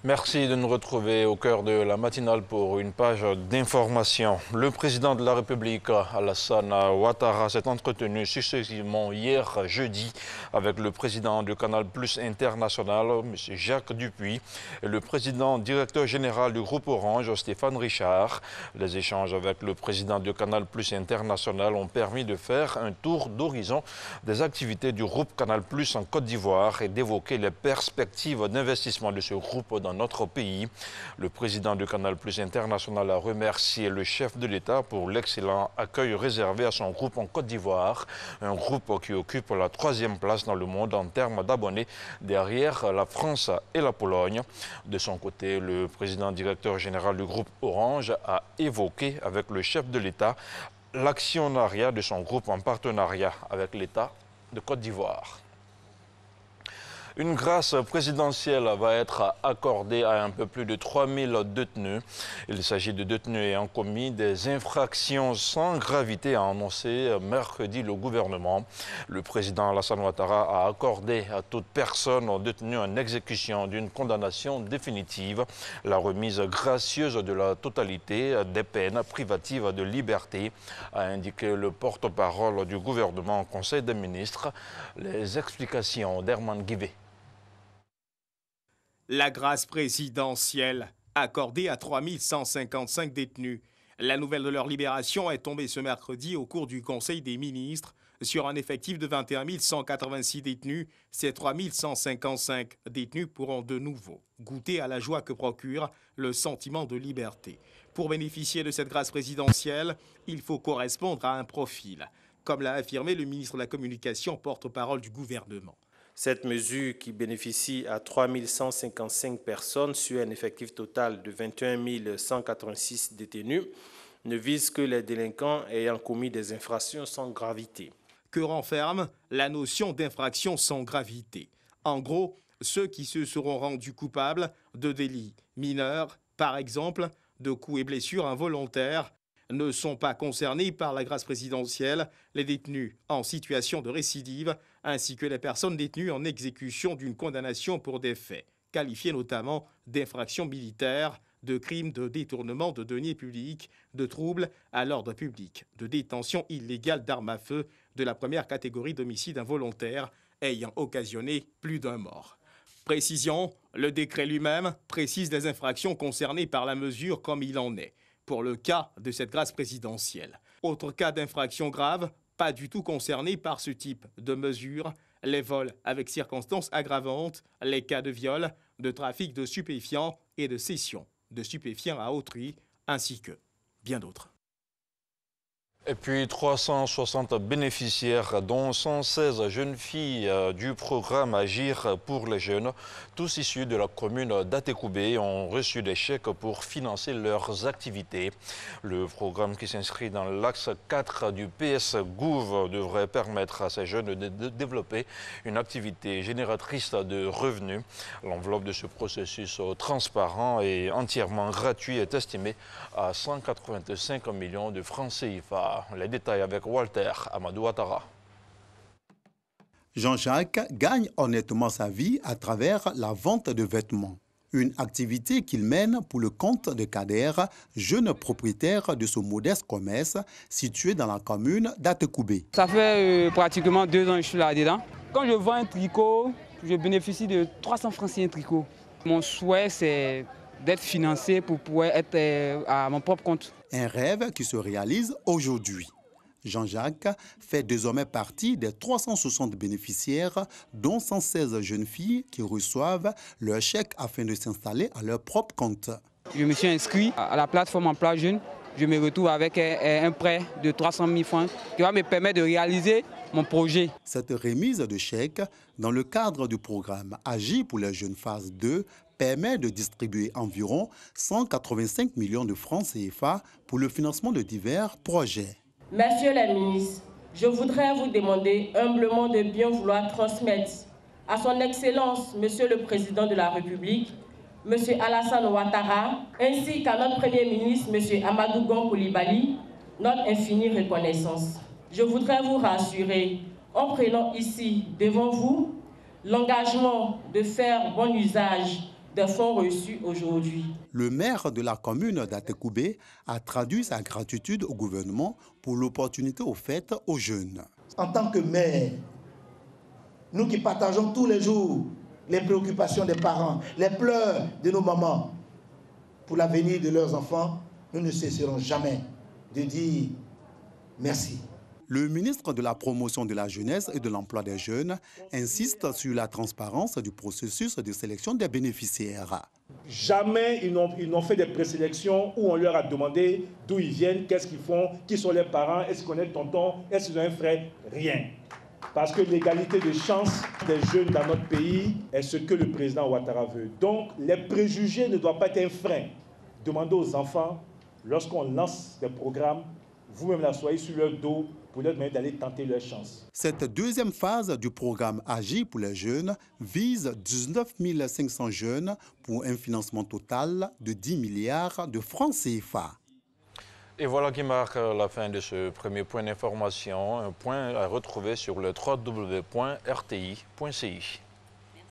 Merci de nous retrouver au cœur de la matinale pour une page d'information. Le président de la République, Alassane Ouattara, s'est entretenu successivement hier jeudi avec le président du Canal Plus International, M. Jacques Dupuis, et le président directeur général du groupe Orange, Stéphane Richard. Les échanges avec le président du Canal Plus International ont permis de faire un tour d'horizon des activités du groupe Canal Plus en Côte d'Ivoire et d'évoquer les perspectives d'investissement de ce groupe dans notre pays. Le président du Canal Plus International a remercié le chef de l'État pour l'excellent accueil réservé à son groupe en Côte d'Ivoire, un groupe qui occupe la 3e place dans le monde en termes d'abonnés derrière la France et la Pologne. De son côté, le président directeur général du groupe Orange a évoqué avec le chef de l'État l'actionnariat de son groupe en partenariat avec l'État de Côte d'Ivoire. Une grâce présidentielle va être accordée à un peu plus de 3000 détenus. Il s'agit de détenus ayant commis des infractions sans gravité, a annoncé mercredi le gouvernement. Le président Alassane Ouattara a accordé à toute personne détenue en exécution d'une condamnation définitive la remise gracieuse de la totalité des peines privatives de liberté, a indiqué le porte-parole du gouvernement au Conseil des ministres. Les explications d'Herman Guivet. La grâce présidentielle accordée à 3155 détenus. La nouvelle de leur libération est tombée ce mercredi au cours du Conseil des ministres. Sur un effectif de 21 186 détenus, ces 3155 détenus pourront de nouveau goûter à la joie que procure le sentiment de liberté. Pour bénéficier de cette grâce présidentielle, il faut correspondre à un profil, comme l'a affirmé le ministre de la Communication, porte-parole du gouvernement. Cette mesure, qui bénéficie à 3155 personnes sur un effectif total de 21 186 détenus, ne vise que les délinquants ayant commis des infractions sans gravité. Que renferme la notion d'infraction sans gravité? En gros, ceux qui se seront rendus coupables de délits mineurs, par exemple de coups et blessures involontaires, ne sont pas concernés par la grâce présidentielle, les détenus en situation de récidive, ainsi que les personnes détenues en exécution d'une condamnation pour des faits, qualifiés notamment d'infractions militaires, de crimes de détournement de deniers publics, de troubles à l'ordre public, de détention illégale d'armes à feu de la première catégorie d'homicide involontaire ayant occasionné plus d'un mort. Précision, le décret lui-même précise les infractions concernées par la mesure comme il en est, pour le cas de cette grâce présidentielle. Autre cas d'infraction grave, pas du tout concerné par ce type de mesures, les vols avec circonstances aggravantes, les cas de viol, de trafic de stupéfiants et de cession de stupéfiants à autrui, ainsi que bien d'autres. Et puis 360 bénéficiaires, dont 116 jeunes filles du programme Agir pour les jeunes, tous issus de la commune d'Atekoubé, ont reçu des chèques pour financer leurs activités. Le programme, qui s'inscrit dans l'axe 4 du PS Gouv, devrait permettre à ces jeunes de développer une activité génératrice de revenus. L'enveloppe de ce processus transparent et entièrement gratuit est estimée à 185 millions de francs CFA. Les détails avec Walter Amadou Ouattara. Jean-Jacques gagne honnêtement sa vie à travers la vente de vêtements. Une activité qu'il mène pour le compte de Kader, jeune propriétaire de ce modeste commerce situé dans la commune d'Atekoubé. Ça fait pratiquement 2 ans que je suis là-dedans. Quand je vends un tricot, je bénéficie de 300 francs sur un tricot. Mon souhait, c'est d'être financé pour pouvoir être à mon propre compte. Un rêve qui se réalise aujourd'hui. Jean-Jacques fait désormais partie des 360 bénéficiaires, dont 116 jeunes filles qui reçoivent leur chèque afin de s'installer à leur propre compte. Je me suis inscrit à la plateforme Emploi Jeune. Je me retrouve avec un prêt de 300 000 francs qui va me permettre de réaliser mon projet. Cette remise de chèques dans le cadre du programme Agir pour les jeunes phase 2 permet de distribuer environ 185 millions de francs CFA pour le financement de divers projets. Messieurs les ministres, je voudrais vous demander humblement de bien vouloir transmettre à son Excellence, Monsieur le Président de la République, Monsieur Alassane Ouattara, ainsi qu'à notre Premier ministre, Monsieur Amadou Gon Coulibaly, notre infinie reconnaissance. Je voudrais vous rassurer, en prenant ici devant vous l'engagement de faire bon usage des fonds reçus aujourd'hui. Le maire de la commune d'Atekoubé a traduit sa gratitude au gouvernement pour l'opportunité offerte aux jeunes. En tant que maire, nous qui partageons tous les jours les préoccupations des parents, les pleurs de nos mamans pour l'avenir de leurs enfants, nous ne cesserons jamais de dire merci. Le ministre de la Promotion de la Jeunesse et de l'Emploi des Jeunes insiste sur la transparence du processus de sélection des bénéficiaires. Jamais ils n'ont fait des présélections où on leur a demandé d'où ils viennent, qu'est-ce qu'ils font, qui sont leurs parents, est-ce qu'on est tonton, est-ce qu'ils ont un frère, rien. Parce que l'égalité de chance des jeunes dans notre pays est ce que le président Ouattara veut. Donc les préjugés ne doivent pas être un frein. Demandez aux enfants, lorsqu'on lance des programmes, vous-même la soyez sur leur dos pour leur demander d'aller tenter leur chance. Cette deuxième phase du programme Agir pour les jeunes vise 19 500 jeunes pour un financement total de 10 milliards de francs CFA. Et voilà qui marque la fin de ce premier point d'information, un point à retrouver sur le www.rti.ci.